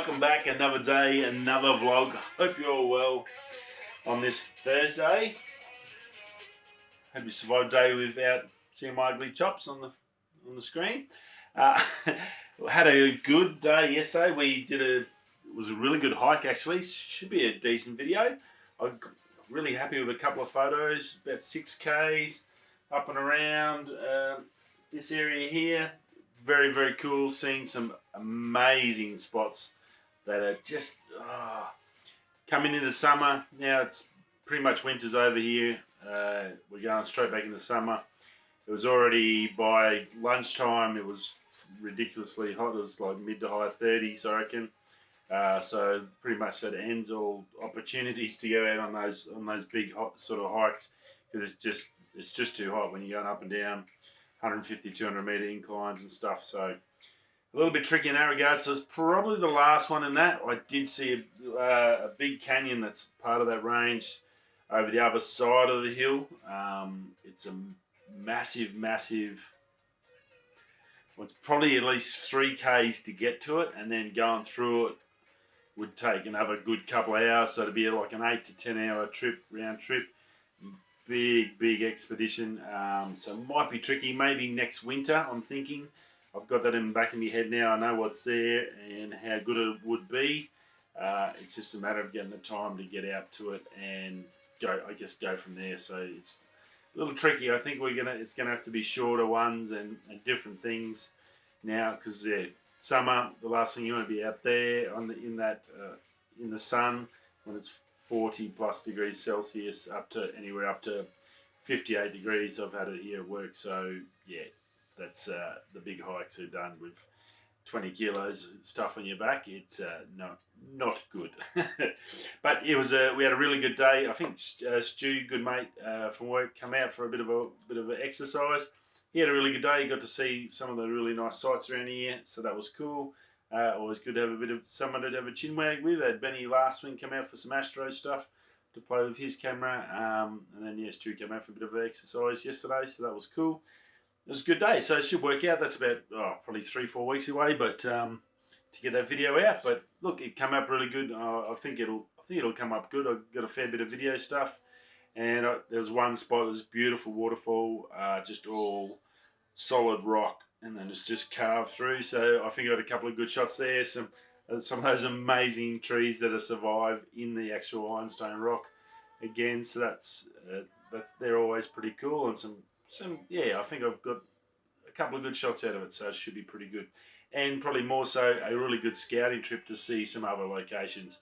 welcome back. Another day, another vlog. Hope you're all well on this Thursday. Hope you survived a day without seeing my ugly chops on the screen. Had a good day yesterday. It was a really good hike actually. Should be a decent video. I'm really happy with a couple of photos, about 6Ks up and around this area here. Very, very cool, seeing some amazing spots that are just coming into summer. Now it's pretty much winter's over here. We're going straight back into summer. It was already by lunchtime, it was ridiculously hot. It was like mid to high 30s, I reckon. So pretty much that ends all opportunities to go out on those big hot sort of hikes, because it's just too hot when you're going up and down 150, 200 metre inclines and stuff. So a little bit tricky in that regard. So it's probably the last one in that. I did see a big canyon that's part of that range over the other side of the hill. It's a massive, well, it's probably at least 3Ks to get to it, and then going through it would take another good couple of hours. So it'd be like an 8 to 10 hour round trip. Big expedition. So it might be tricky. Maybe next winter, I'm thinking. I've got that in the back of my head now. I know what's there and how good it would be. It's just a matter of getting the time to get out to it and go from there. So it's a little tricky. I think it's gonna have to be shorter ones and different things now, because summer, the last thing you want to be out there in the sun when it's 40 plus degrees Celsius anywhere up to 58 degrees. I've had it here at work. So yeah, that's the big hikes are done with 20 kilos of stuff on your back. It's not good. But we had a really good day. I think Stu, good mate from work, come out for a bit of an exercise. He had a really good day. He got to see some of the really nice sights around here, so that was cool. Always good to have a bit of someone to have a chinwag with. Had Benny last week come out for some Astro stuff to play with his camera, and then Stu came out for a bit of an exercise yesterday, so that was cool. It was a good day, so it should work out. That's about probably 3-4 weeks away, but to get that video out. But look, it came up really good. I think it'll come up good. I've got a fair bit of video stuff, and there's one spot that's beautiful waterfall, just all solid rock, and then it's just carved through. So I think I got a couple of good shots there. Some of those amazing trees that have survived in the actual ironstone rock again. So they're always pretty cool, and I think I've got a couple of good shots out of it, so it should be pretty good. And probably more so a really good scouting trip to see some other locations.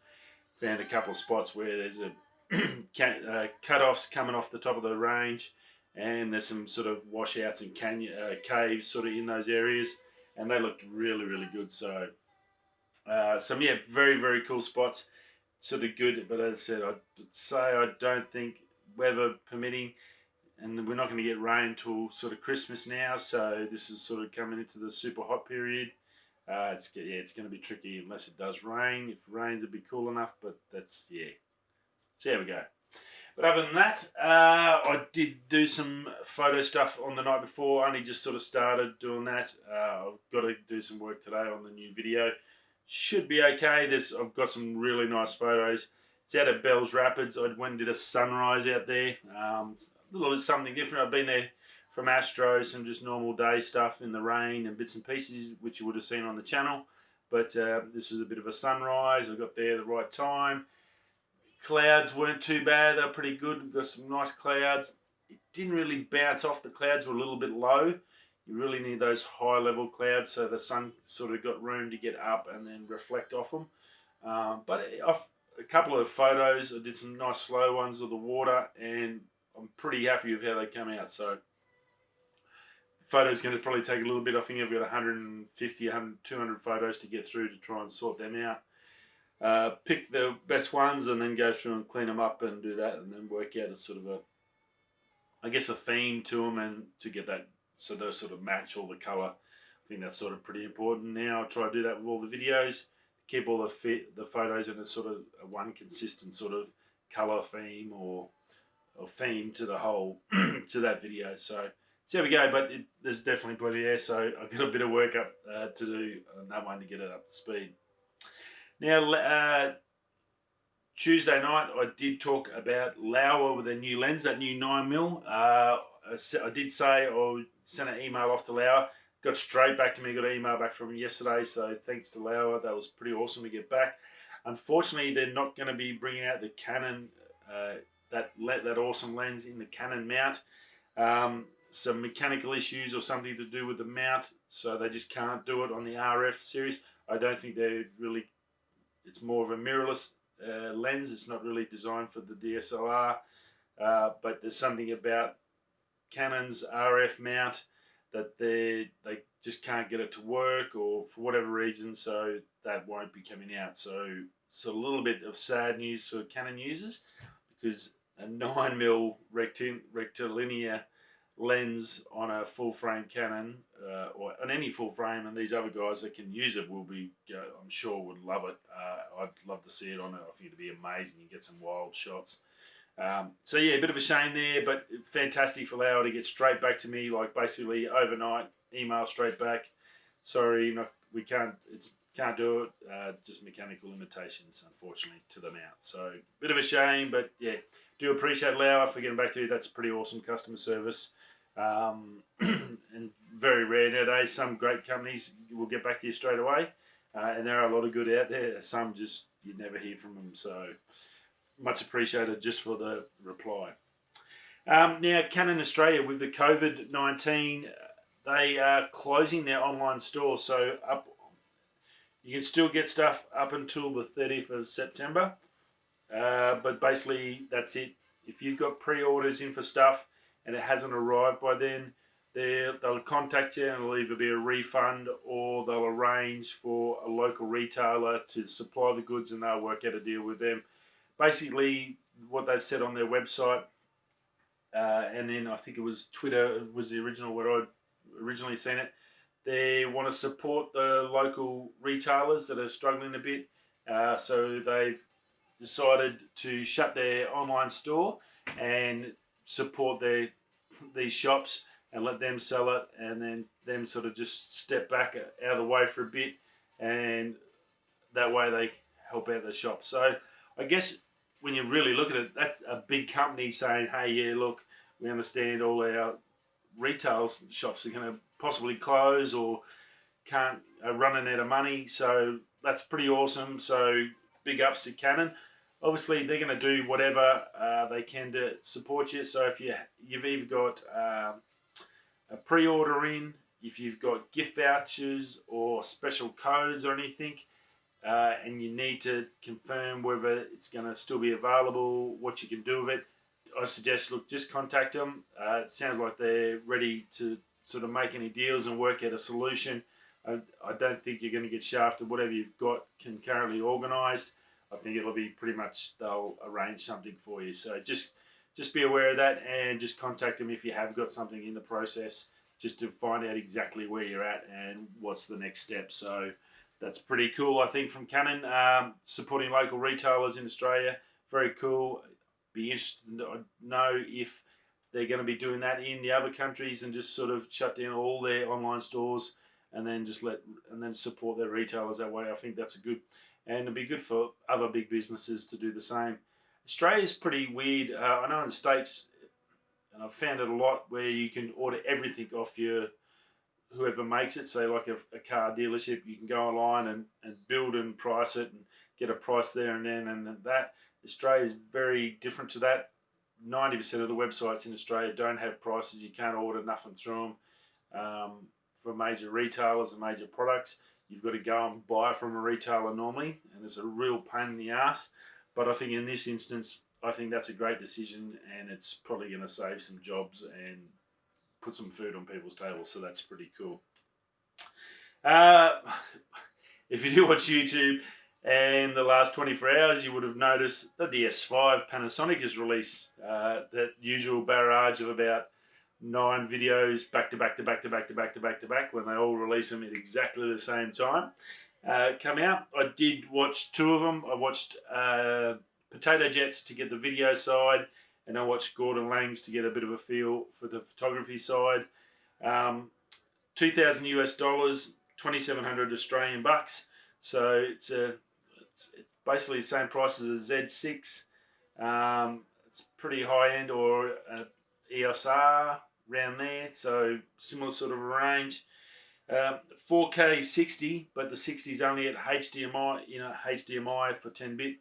Found a couple of spots where there's cut-offs coming off the top of the range, and there's some sort of washouts and caves sort of in those areas, and they looked really, really good. So very, very cool spots, sort of good. But as I said, I don't think, weather permitting, and we're not going to get rain till sort of Christmas now, so this is sort of coming into the super hot period. It's going to be tricky unless it does rain. If it rains, it'd be cool enough, but see how we go. But other than that, I did do some photo stuff on the night before. Only just sort of started doing that. I've got to do some work today on the new video. Should be okay. I've got some really nice photos. It's out at Bells Rapids. I went and did a sunrise out there. A little bit something different. I've been there from Astro, some just normal day stuff in the rain and bits and pieces, which you would have seen on the channel. But this was a bit of a sunrise. I got there at the right time. Clouds weren't too bad. They were pretty good. We've got some nice clouds. It didn't really bounce off. The clouds were a little bit low. You really need those high level clouds so the sun sort of got room to get up and then reflect off them. But a couple of photos, I did some nice slow ones of the water, and I'm pretty happy with how they come out. So the photo's going to probably take a little bit. I think I've got 150, 200 photos to get through to try and sort them out. Pick the best ones and then go through and clean them up and do that, and then work out a sort of a theme to them, and to get that so those sort of match all the colour. I think that's sort of pretty important now. I try to do that with all the videos, keep all the photos in a sort of one consistent sort of colour theme or theme to the whole to that video. So there we go. But there's definitely plenty there. So I've got a bit of work up to do on that one to get it up to speed. Now, Tuesday night, I did talk about Laowa with a new lens, that new 9mm. I did say I sent an email off to Laowa. Got straight back to me, got an email back from him yesterday, so thanks to Laowa. That was pretty awesome to get back. Unfortunately, they're not going to be bringing out the Canon, that awesome lens in the Canon mount. Some mechanical issues or something to do with the mount, so they just can't do it on the RF series. I don't think they're really, it's more of a mirrorless lens. It's not really designed for the DSLR, but there's something about Canon's RF mount that they just can't get it to work, or for whatever reason, so that won't be coming out. So it's a little bit of sad news for Canon users, because a 9mm rectilinear lens on a full frame Canon, or on any full frame, and these other guys that can use it will be, I'm sure, would love it. I'd love to see it on it. I think it'd be amazing. You get some wild shots. So yeah, a bit of a shame there, but fantastic for Laowa to get straight back to me, like basically overnight, email straight back. Sorry, we can't do it. Just mechanical limitations, unfortunately, to the mount. So bit of a shame, but yeah, do appreciate Laowa for getting back to you. That's pretty awesome customer service, and very rare nowadays. Some great companies will get back to you straight away, and there are a lot of good out there. Some just you'd never hear from them. So much appreciated just for the reply. Now, Canon Australia, with the COVID-19, they are closing their online store. So you can still get stuff up until the 30th of September. But basically, that's it. If you've got pre-orders in for stuff and it hasn't arrived by then, they'll contact you, and it'll either be a refund or they'll arrange for a local retailer to supply the goods, and they'll work out a deal with them. Basically, what they've said on their website, and then I think it was Twitter was the original where I'd originally seen it. They want to support the local retailers that are struggling a bit, so they've decided to shut their online store and support these shops and let them sell it, and then them sort of just step back out of the way for a bit, and that way they help out the shop. So I guess when you really look at it, that's a big company saying, hey, yeah, look, we understand all our retail shops are going to possibly close or are running out of money. So that's pretty awesome. So big ups to Canon. Obviously, they're going to do whatever they can to support you. So if you've either got a pre-order in, if you've got gift vouchers or special codes or anything, and you need to confirm whether it's going to still be available, what you can do with it, I suggest, look, just contact them. It sounds like they're ready to sort of make any deals and work out a solution. I don't think you're going to get shafted. Whatever you've got concurrently organised, I think it'll be pretty much, they'll arrange something for you. So just be aware of that, and just contact them if you have got something in the process, just to find out exactly where you're at and what's the next step. So that's pretty cool, I think, from Canon, supporting local retailers in Australia. Very cool. Be interested to know if they're going to be doing that in the other countries and just sort of shut down all their online stores and then support their retailers that way. I think that's and it'd be good for other big businesses to do the same. Australia's pretty weird. I know in the States, and I've found it a lot, where you can order everything off whoever makes it. Say like a car dealership, you can go online and build and price it and get a price there and then, and that. Australia is very different to that. 90% of the websites in Australia don't have prices. You can't order nothing through them. For major retailers and major products, you've got to go and buy from a retailer normally, and it's a real pain in the ass. But I think in this instance, I think that's a great decision, and it's probably going to save some jobs and put some food on people's tables, so that's pretty cool. If you do watch YouTube, and the last 24 hours, you would have noticed that the S5 Panasonic has released that usual barrage of about 9 videos back to back to back to back to back to back to back, when they all release them at exactly the same time. Come out. I did watch 2 of them. I watched Potato Jets to get the video side, and I watched Gordon Lang's to get a bit of a feel for the photography side. $2,000 US, 2,700 Australian bucks. So it's it's basically the same price as a Z6. It's pretty high end, or EOS R around there, so similar sort of a range. 4K 60, but the 60 is only at HDMI, HDMI for 10-bit.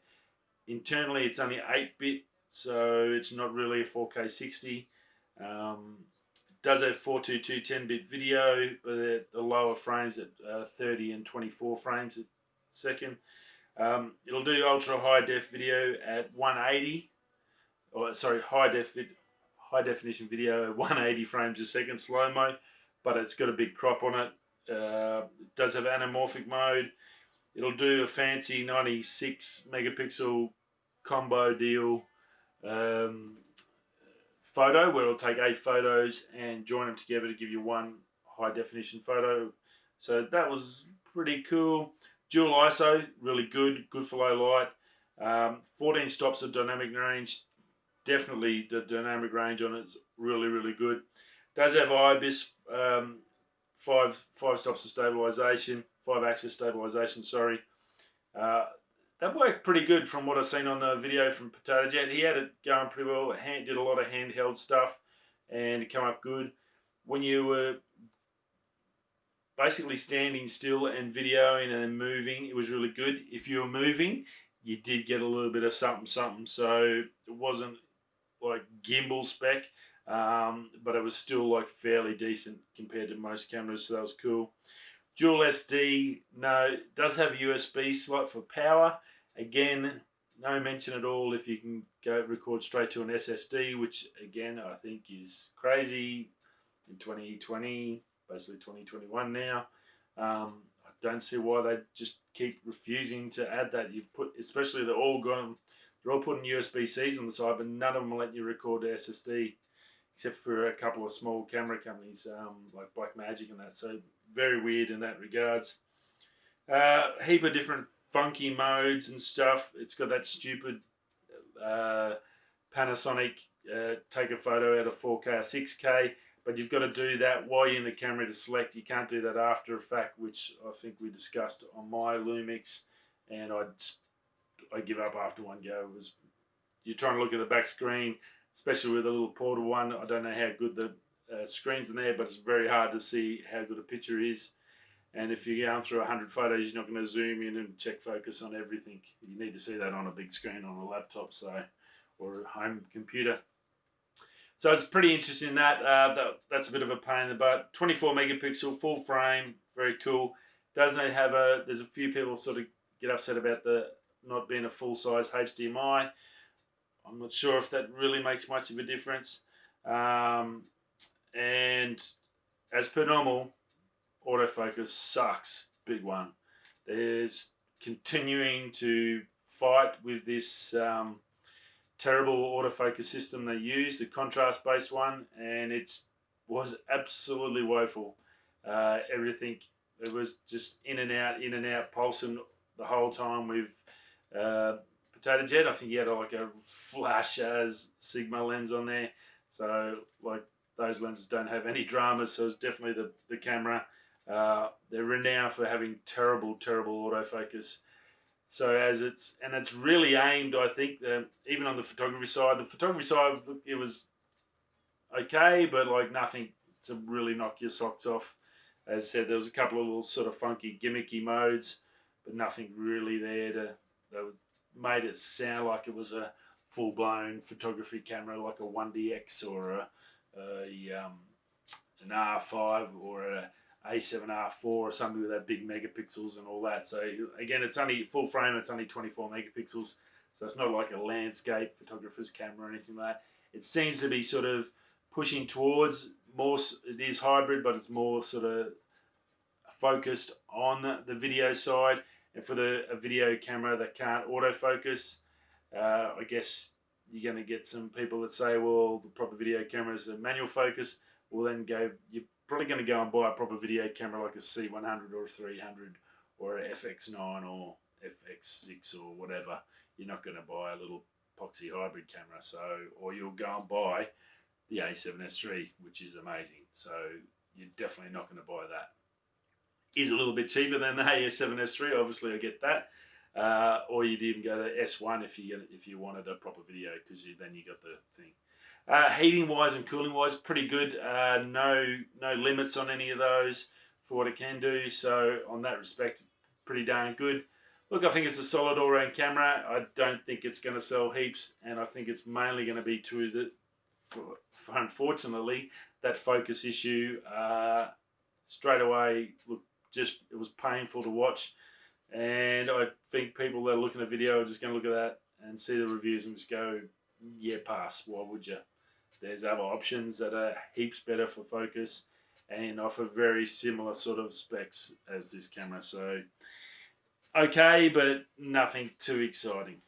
Internally, it's only 8-bit, so it's not really a 4K 60. It does have 422 10-bit video, but at the lower frames at 30 and 24 frames a second. It'll do ultra high def video at 180, or sorry, high definition video at 180 frames a second slow mo, but it's got a big crop on it. It does have anamorphic mode. It'll do a fancy 96 megapixel combo deal photo, where it'll take 8 photos and join them together to give you one high definition photo. So that was pretty cool. Dual ISO, really good for low light. 14 stops of dynamic range. Definitely the dynamic range on it is really good. Does have IBIS, 5 stops of stabilization, 5-axis stabilization, sorry. That worked pretty good from what I've seen on the video from Potato Jet. He had it going pretty well. Did a lot of handheld stuff and it came up good. When you were basically standing still and videoing and moving, it was really good. If you were moving, you did get a little bit of something. So it wasn't like gimbal spec, but it was still like fairly decent compared to most cameras, so that was cool. Dual SD, no, it does have a USB slot for power. Again, no mention at all if you can go record straight to an SSD, which again I think is crazy in 2020, basically 2021 now. I don't see why they just keep refusing to add that. Especially they're all putting USB-Cs on the side, but none of them will let you record to SSD, except for a couple of small camera companies like Blackmagic and that. So very weird in that regards. Heap of different funky modes and stuff. It's got that stupid Panasonic take a photo out of 4K or 6K, but you've got to do that while you're in the camera to select. You can't do that after effect, which I think we discussed on my Lumix, and I give up after one go. You're trying to look at the back screen, especially with a little portable one. I don't know how good the screen's in there, but it's very hard to see how good a picture is. And if you're going through 100 photos, you're not going to zoom in and check focus on everything. You need to see that on a big screen on a laptop, or a home computer. So it's pretty interesting that's a bit of a pain in the butt. 24 megapixel, full frame, very cool. Doesn't have there's a few people sort of get upset about the not being a full-size HDMI. I'm not sure if that really makes much of a difference. And as per normal, autofocus sucks. Big one. There's continuing to fight with this terrible autofocus system they use, the contrast-based one, and it was absolutely woeful. Everything, it was just in and out, pulsing the whole time with Potato Jet. I think he had like a flash as Sigma lens on there, so like those lenses don't have any drama, so it's definitely the camera. They're renowned for having terrible autofocus. So it's really aimed, I think, even on the photography side. The photography side, it was okay, but like nothing to really knock your socks off. As I said, there was a couple of little sort of funky gimmicky modes, but nothing really there that made it sound like it was a full-blown photography camera, like a 1DX or an R5 or a A7R4 or something with that big megapixels and all that. So again, it's only full frame, it's only 24 megapixels, so it's not like a landscape photographer's camera or anything like that. It seems to be sort of pushing towards more, it is hybrid, but it's more sort of focused on the video side. And for a video camera that can't autofocus, I guess you're going to get some people that say, well, the proper video camera is a manual focus. Well, then you're probably going to go and buy a proper video camera like a C100 or a 300 or a FX9 or FX6 or whatever. You're not going to buy a little epoxy hybrid camera, or you'll go and buy the A7S3, which is amazing. So you're definitely not going to buy that. Is a little bit cheaper than the A7S3, obviously I get that. or you'd even go to S1 if you wanted a proper video, because then you got the thing. Heating wise and cooling wise, pretty good. No limits on any of those for what it can do. So on that respect, pretty darn good. Look, I think it's a solid all-round camera. I don't think it's going to sell heaps, and I think it's mainly going to be for unfortunately, that focus issue. Straight away, look, it was painful to watch, and I think people that are looking at video are just going to look at that and see the reviews and just go, yeah, pass. Why would you? There's other options that are heaps better for focus and offer very similar sort of specs as this camera. So, okay, but nothing too exciting.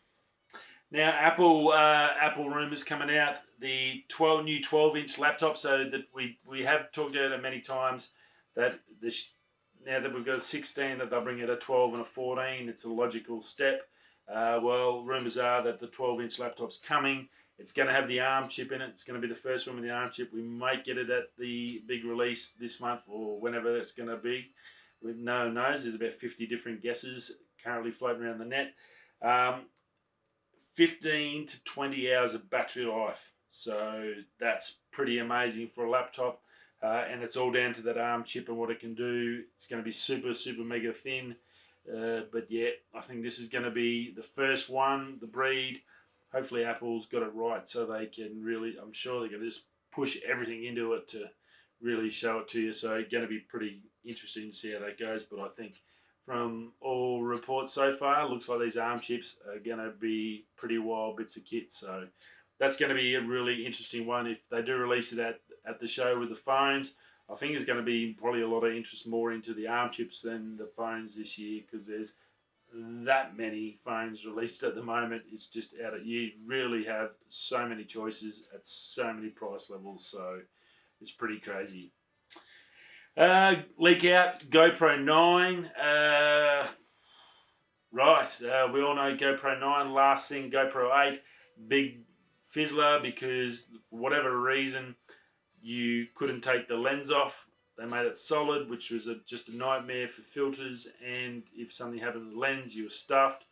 Now, Apple rumours coming out, the new 12-inch laptop. So that we have talked about it many times, that now that we've got a 16, that they'll bring it a 12 and a 14. It's a logical step. Well, rumours are that the 12-inch laptop's coming. It's going to have the ARM chip in it. It's going to be the first one with the ARM chip. We might get it at the big release this month or whenever it's going to be. No one knows. There's about 50 different guesses currently floating around the net. 15 to 20 hours of battery life. So that's pretty amazing for a laptop. And it's all down to that ARM chip and what it can do. It's going to be super, super mega thin. But yeah, I think this is going to be the first one, the breed. Hopefully Apple's got it right so they can really, I'm sure they're going to just push everything into it to really show it to you. So it's going to be pretty interesting to see how that goes. But I think from all reports so far, looks like these ARM chips are going to be pretty wild bits of kit. So that's going to be a really interesting one. If they do release it at the show with the phones, I think there's going to be probably a lot of interest more into the ARM chips than the phones this year, because there's that many phones released at the moment. It's just you really have so many choices at so many price levels, so it's pretty crazy. Leak out GoPro 9. We all know GoPro 9. Last thing, GoPro 8, big fizzler because for whatever reason you couldn't take the lens off. They made it solid, which was just a nightmare for filters, and if something happened to the lens, you were stuffed.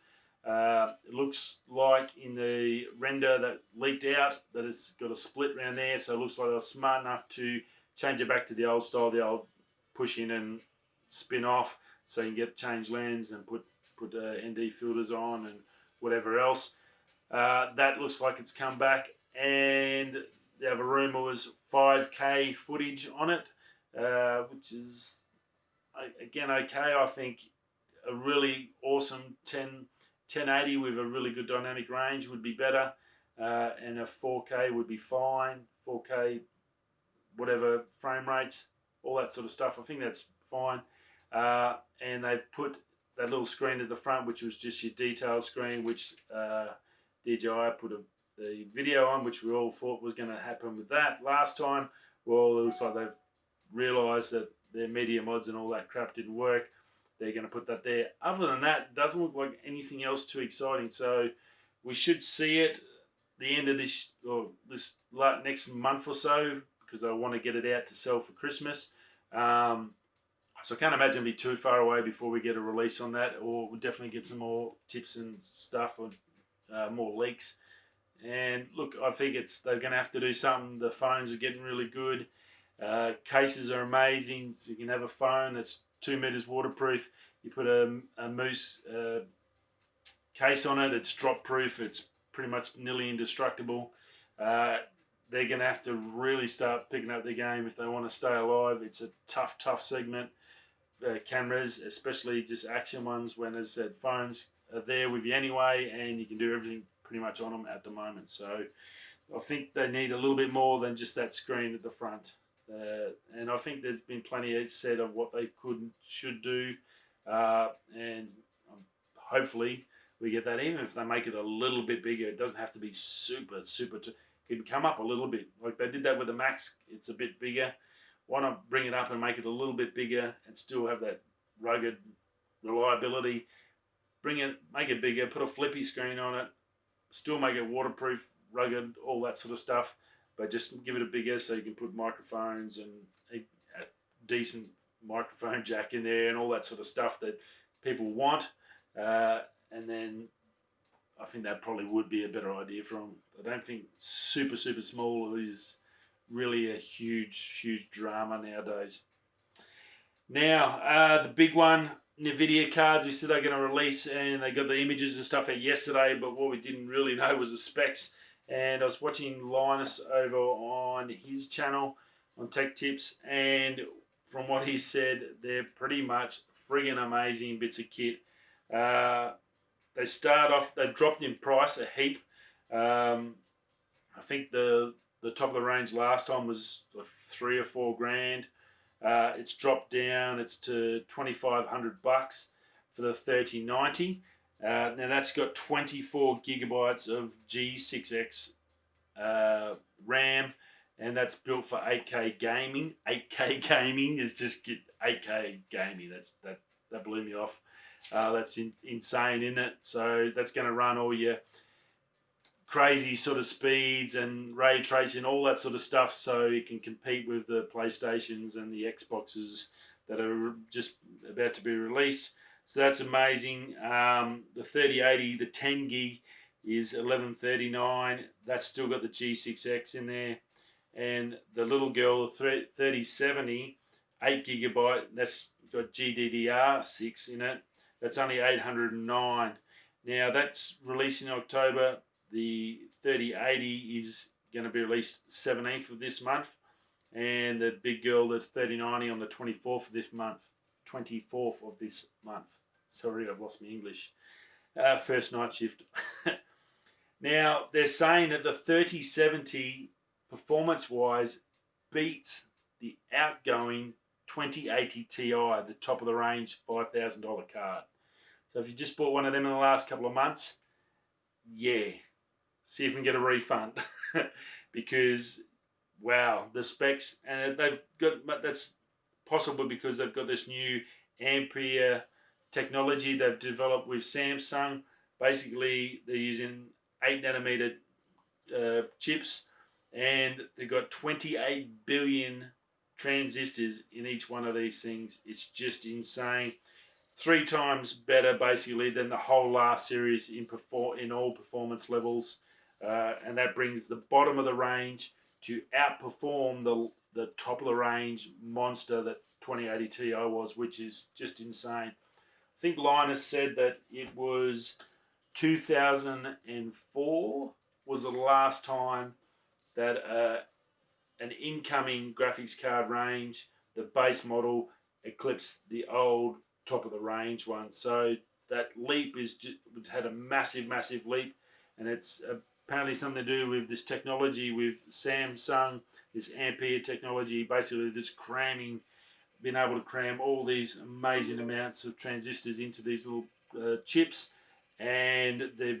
It looks like in the render that leaked out that it's got a split around there, so it looks like they were smart enough to change it back to the old style, the old push in and spin off, so you can get changed lens and put ND filters on and whatever else. That looks like it's come back, and the other rumour was 5K footage on it. Which is, again, okay. I think a really awesome 1080 with a really good dynamic range would be better, and a 4K would be fine. 4K, whatever frame rates, all that sort of stuff. I think that's fine. And they've put that little screen at the front, which was just your detail screen, which DJI put the video on, which we all thought was going to happen with that last time. Well, it looks like they've realised that their media mods and all that crap didn't work. They're going to put that there. Other than that, it doesn't look like anything else too exciting. So we should see it the end of this next month or so, because I want to get it out to sell for Christmas. So I can't imagine it'll be too far away before we get a release on that, or we'll definitely get some more tips and stuff, or more leaks. And look, I think they're going to have to do something. The phones are getting really good. Cases are amazing. So you can have a phone that's 2 meters waterproof. You put a Moose case on it. It's drop proof. It's pretty much nearly indestructible. They're going to have to really start picking up their game if they want to stay alive. It's a tough segment. Cameras, especially just action ones, when, as I said, phones are there with you anyway, and you can do everything pretty much on them at the moment. So I think they need a little bit more than just that screen at the front. And I think there's been plenty said of what they should do, and hopefully we get that. Even if they make it a little bit bigger, it doesn't have to be super. It can come up a little bit, like they did that with the Max. It's a bit bigger. Why not bring it up and make it a little bit bigger and still have that rugged reliability? Make it bigger, put a flippy screen on it, still make it waterproof, rugged, all that sort of stuff. But just give it a bigger so you can put microphones and a decent microphone jack in there and all that sort of stuff that people want. and then I think that probably would be a better idea for them. I don't think super small is really a huge drama nowadays. Now, the big one, Nividia cards, we said they're going to release, and they got the images and stuff out yesterday, but what we didn't really know was the specs. And I was watching Linus over on his channel on Tech Tips, and from what he said, they're pretty much friggin' amazing bits of kit. They start off, they've dropped in price a heap. I think the top of the range last time was like $3 or $4 grand. It's dropped down. It's to $2,500 for the 3090. Now that's got 24 gigabytes of G6X RAM, and that's built for 8K gaming. 8K gaming is just 8K gaming. That blew me off. That's insane, isn't it? So that's going to run all your crazy sort of speeds and ray tracing, all that sort of stuff, so you can compete with the PlayStations and the Xboxes that are just about to be released. So that's amazing. The 3080, the 10 gig is $1139. That's still got the G6X in there. And the little girl, the 3070, 8 gigabyte, that's got GDDR6 in it. That's only $809. Now that's releasing in October. The 3080 is going to be released 17th of this month, and the big girl, the 3090, on the 24th of this month. 24th of this month. Sorry, I've lost my English. First night shift. Now they're saying that the 3070 performance-wise beats the outgoing 2080 Ti, the top of the range $5,000 card. So if you just bought one of them in the last couple of months, yeah, see if you can get a refund. Because, wow, the specs, and they've got, that's possible because they've got this new ampere technology they've developed with Samsung. Basically, they're using 8 nanometer chips, and they've got 28 billion transistors in each one of these things. It's just insane. 3 times better, basically, than the whole last series in all performance levels. And that brings the bottom of the range to outperform the top of the range monster that 2080 Ti was, which is just insane. I think Linus said that it was 2004 was the last time that an incoming graphics card range, the base model, eclipsed the old top of the range one. So that leap is just had a massive leap, and it's apparently something to do with this technology with Samsung, this ampere technology, basically just being able to cram all these amazing amounts of transistors into these little chips, and they're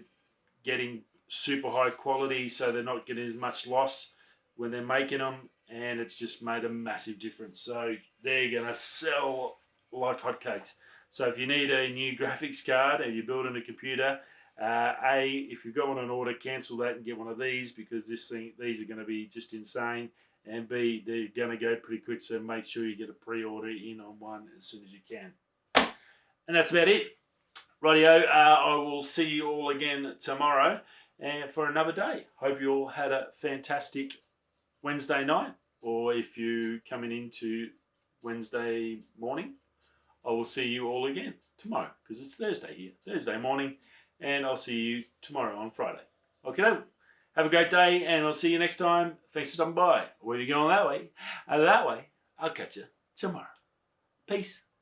getting super high quality, so they're not getting as much loss when they're making them, and it's just made a massive difference. So they're going to sell like hotcakes. So if you need a new graphics card and you're building a computer, if you've got one on order, cancel that and get one of these, because these are going to be just insane. And B, they're going to go pretty quick, so make sure you get a pre-order in on one as soon as you can. And that's about it. Rightio, I will see you all again tomorrow for another day. Hope you all had a fantastic Wednesday night, or if you're coming into Wednesday morning, I will see you all again tomorrow, because it's Thursday here, Thursday morning, and I'll see you tomorrow on Friday. Okay, have a great day, and I'll see you next time. Thanks for stopping by. Or if you're going that way, I'll catch you tomorrow. Peace.